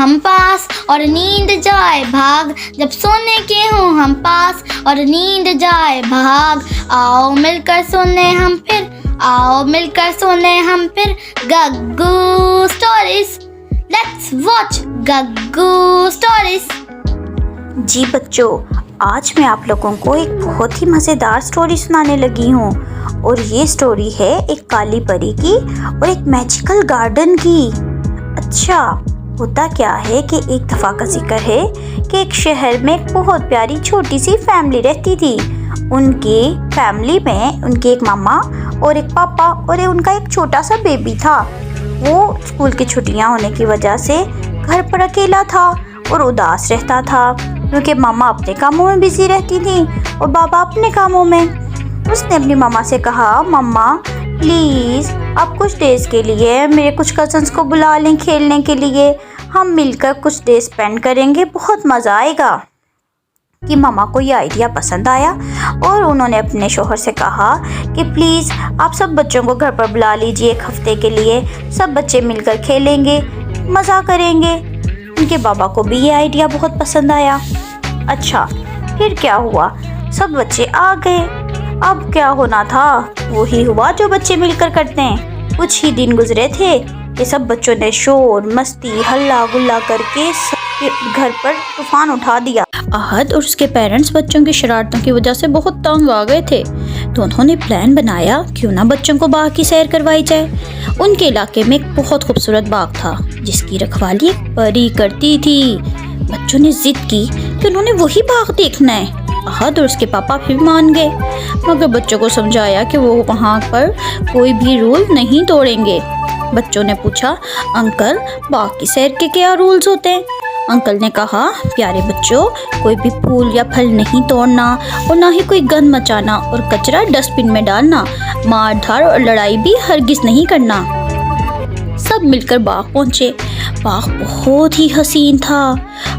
हम पास और नींद जाए भाग, जब सोने के हों हम पास और नींद जाए भाग। आओ मिलकर सोने हम फिर, आओ मिलकर सोने हम फिर, Gaggu stories. Let's watch Gaggu stories. जी बच्चों, आज मैं आप लोगों को एक बहुत ही मज़ेदार स्टोरी सुनाने लगी हूँ और ये स्टोरी है एक काली परी की और एक मैजिकल गार्डन की। अच्छा, होता क्या है कि एक दफ़ा का जिक्र है कि एक शहर में एक बहुत प्यारी छोटी सी फैमिली रहती थी। उनकी फैमिली में उनके एक मामा और एक पापा और उनका एक छोटा सा बेबी था। वो स्कूल की छुट्टियाँ होने की वजह से घर पर अकेला था और उदास रहता था क्योंकि मामा अपने कामों में बिजी रहती थी और बाबा अपने कामों में। उसने अपनी मामा से कहा, मम्मा प्लीज़ आप कुछ डेज़ के लिए मेरे कुछ कज़न्स को बुला लें खेलने के लिए, हम मिलकर कुछ डे स्पेंड करेंगे, बहुत मज़ा आएगा। कि मामा को ये आइडिया पसंद आया और उन्होंने अपने शौहर से कहा कि प्लीज़ आप सब बच्चों को घर पर बुला लीजिए एक हफ़्ते के लिए, सब बच्चे मिलकर खेलेंगे, मज़ा करेंगे। उनके बाबा को भी ये आइडिया बहुत पसंद आया। अच्छा, फिर क्या हुआ, सब बच्चे आ गए। अब क्या होना था वही हुआ जो बच्चे मिलकर करते हैं। कुछ ही दिन गुजरे थे कि सब बच्चों ने शोर मस्ती हल्ला गुल्ला करके घर पर तूफान उठा दिया। अहद और उसके पेरेंट्स बच्चों की शरारतों की वजह से बहुत तंग आ गए थे, तो उन्होंने प्लान बनाया क्यों ना बच्चों को बाग की सैर करवाई जाए। उनके इलाके में एक बहुत खूबसूरत बाग था जिसकी रखवाली एक परी करती थी। बच्चों ने जिद की कि उन्होंने वही बाग देखना है। अहद और उसके पापा फिर मान गए, मगर बच्चों को समझाया कि वो वहाँ पर कोई भी रूल नहीं तोड़ेंगे। बच्चों ने पूछा, अंकल बाग की सैर के क्या रूल्स होते हैं? अंकल ने कहा, प्यारे बच्चों, कोई भी फूल या फल नहीं तोड़ना और ना ही कोई गंद मचाना और कचरा डस्टबिन में डालना, मार धाड़ और लड़ाई भी हरगिज नहीं करना। सब मिलकर बाग पहुँचे। बाग बहुत ही हसीन था,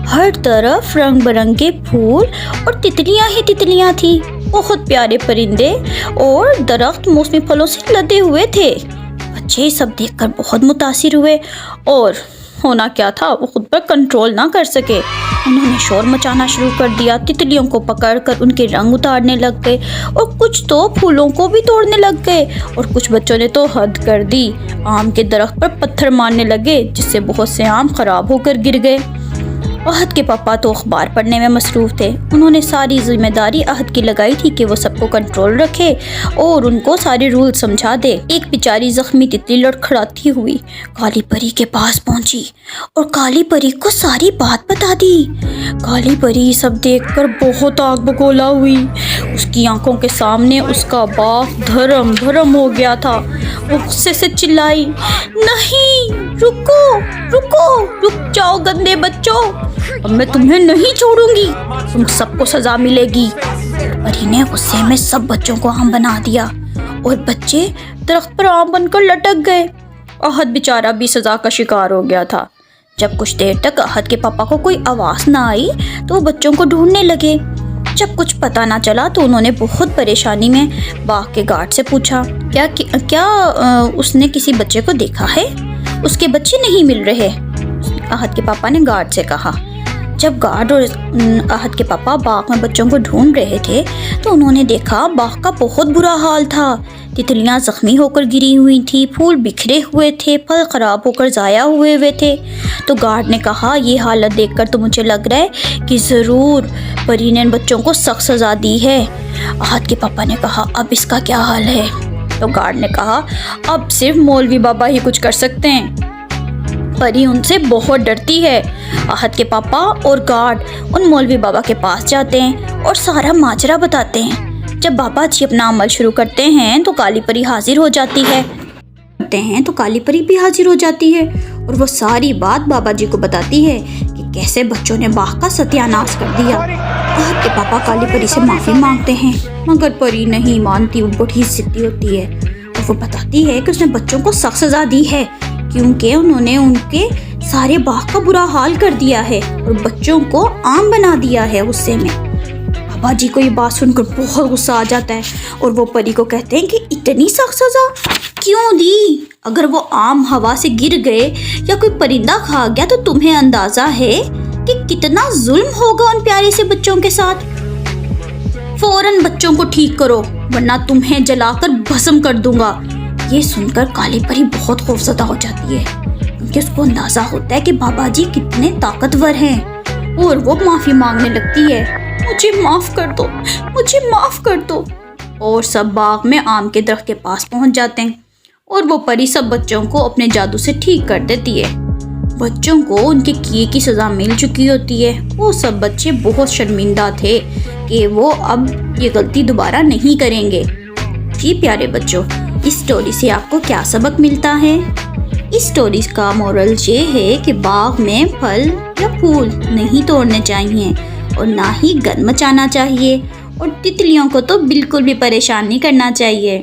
हर तरफ रंग बिरंगे फूल और तितलियां ही तितलियां थी। बहुत प्यारे परिंदे और दरख्त मौसमी फलों से लदे हुए थे। बच्चे सब देखकर बहुत मुतासिर हुए और होना क्या था, वो खुद पर कंट्रोल ना कर सके। उन्होंने शोर मचाना शुरू कर दिया, तितलियों को पकड़कर उनके रंग उतारने लग गए और कुछ तो फूलों को भी तोड़ने लग गए और कुछ बच्चों ने तो हद कर दी, आम के दरख्त पर पत्थर मारने लगे जिससे बहुत से आम खराब होकर गिर गए। अहद के पापा तो अखबार पढ़ने में मसरूफ़ थे। उन्होंने सारी जिम्मेदारी अहद की लगाई थी कि वो सबको कंट्रोल रखे और उनको सारे रूल समझा दे। एक बेचारी जख्मी तितली लड़खड़ाती हुई काली परी के पास पहुंची और काली परी को सारी बात बता दी। काली परी सब देखकर बहुत आग बगोला हुई। उसकी आंखों के सामने उसका बाग धर्म भरम हो गया था। वो गुस्से से चिल्लाई, नहीं, रुको रुको, रुक जाओ गंदे बच्चों, अब मैं तुम्हें नहीं छोड़ूंगी, तुम सबको सजा मिलेगी। परी ने गुस्से में सब बच्चों को आम बना दिया और बच्चे दरख्त पर आम बनकर लटक गए। अहद बेचारा भी सजा का शिकार हो गया था। जब कुछ देर तक अहद के पापा को कोई आवाज़ ना आई तो वो बच्चों को ढूंढने लगे। जब कुछ पता ना चला तो उन्होंने बहुत परेशानी में बाग के गार्ड से पूछा, क्या उसने किसी बच्चे को देखा है? उसके बच्चे नहीं मिल रहे। अहद के पापा ने गार्ड से कहा। जब गार्ड और अहद के पापा बाग में बच्चों को ढूंढ रहे थे तो उन्होंने देखा बाग का बहुत बुरा हाल था। तितलियां जख्मी होकर गिरी हुई थी, फूल बिखरे हुए थे, फल खराब होकर ज़ाया हुए थे। तो गार्ड ने कहा, ये हालत देखकर तो मुझे लग रहा है कि ज़रूर परी ने इन बच्चों को सख्त सज़ा दी है। अहद के पापा ने कहा, अब इसका क्या हाल है? तो गार्ड ने कहा, अब सिर्फ मौलवी बाबा ही कुछ कर सकते हैं, परी उनसे बहुत डरती है। अहद के पापा और गार्ड उन मौलवी बाबा के पास जाते हैं और सारा माजरा बताते हैं। जब बाबा जी अपना अमल शुरू करते हैं तो काली परी हाजिर हो जाती है। और वो सारी बात बाबा जी को बताती है कि कैसे बच्चों ने बाग का सत्यानाश कर दिया। अहद के पापा काली परी से माफ़ी मांगते हैं मगर परी नहीं मानती, वो बड़ी जिद्दी होती है और वो बताती है कि उसने बच्चों को सख्त सज़ा दी है क्योंकि उन्होंने उनके सारे बाग का बुरा हाल कर दिया है और बच्चों को आम बना दिया है गुस्से में। बाबा जी को ये बात सुनकर बहुत गुस्सा आ जाता है और वो परी को कहते हैं कि इतनी सख्त सज़ा क्यों दी? अगर वो आम हवा से गिर गए या कोई परिंदा खा गया तो तुम्हें अंदाज़ा है कि कितना जुल्म होगा उन प्यारे से बच्चों के साथ। फौरन बच्चों को ठीक करो वरना तुम्हें जलाकर भस्म कर दूंगा। ये सुनकर काली परी बहुत खौफजदा हो जाती है क्योंकि उसको अंदाज़ा होता है कि बाबा जी कितने ताकतवर हैं और वो माफ़ी मांगने लगती है, मुझे माफ़ कर दो, मुझे माफ़ कर दो। और सब बाग में आम के दरख्त के पास पहुंच जाते हैं और वो परी सब बच्चों को अपने जादू से ठीक कर देती है। बच्चों को उनके किए की सज़ा मिल चुकी होती है। वो सब बच्चे बहुत शर्मिंदा थे कि वो अब ये गलती दोबारा नहीं करेंगे। जी प्यारे बच्चों, इस स्टोरी से आपको क्या सबक मिलता है? इस स्टोरी का मोरल ये है कि बाग में फल या फूल नहीं तोड़ने चाहिए और ना ही गंद मचाना चाहिए और तितलियों को तो बिल्कुल भी परेशान नहीं करना चाहिए।